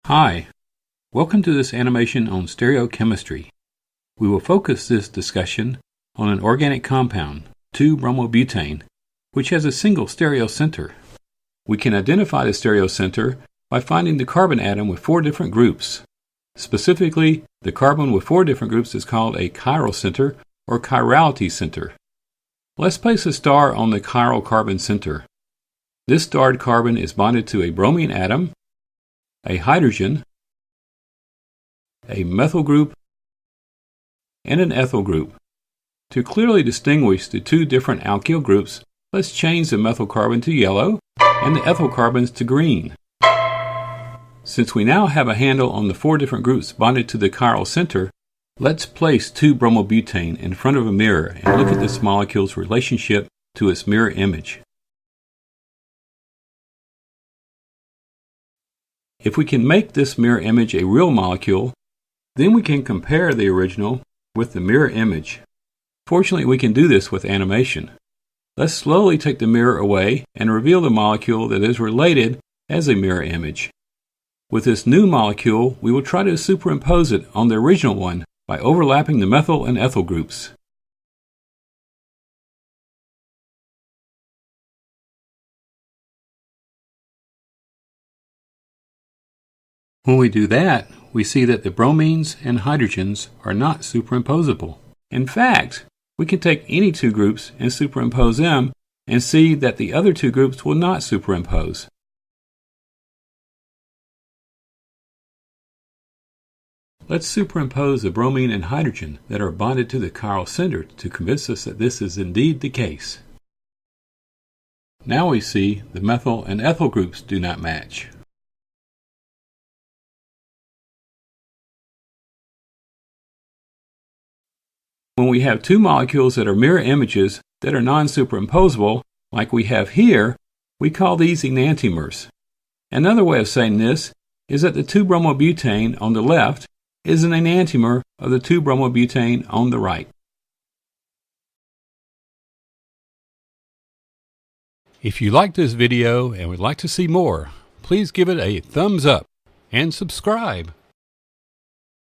Hi, welcome to this animation on stereochemistry. We will focus this discussion on an organic compound, 2-bromobutane, which has a single stereocenter. We can identify the stereocenter by finding the carbon atom with 4 different groups. Specifically, the carbon with 4 different groups is called a chiral center or chirality center. Let's place a star on the chiral carbon center. This starred carbon is bonded to a bromine atom, a hydrogen, a methyl group, and an ethyl group. To clearly distinguish the 2 different alkyl groups, let's change the methyl carbon to yellow and the ethyl carbons to green. Since we now have a handle on the 4 different groups bonded to the chiral center, let's place 2-bromobutane in front of a mirror and look at this molecule's relationship to its mirror image. If we can make this mirror image a real molecule, then we can compare the original with the mirror image. Fortunately, we can do this with animation. Let's slowly take the mirror away and reveal the molecule that is related as a mirror image. With this new molecule, we will try to superimpose it on the original one by overlapping the methyl and ethyl groups. When we do that, we see that the bromines and hydrogens are not superimposable. In fact, we can take any 2 groups and superimpose them and see that the other 2 groups will not superimpose. Let's superimpose the bromine and hydrogen that are bonded to the chiral center to convince us that this is indeed the case. Now we see the methyl and ethyl groups do not match. When we have 2 molecules that are mirror images that are non-superimposable, like we have here, we call these enantiomers. Another way of saying this is that the 2-bromobutane on the left is an enantiomer of the 2-bromobutane on the right. If you liked this video and would like to see more, please give it a thumbs up and subscribe.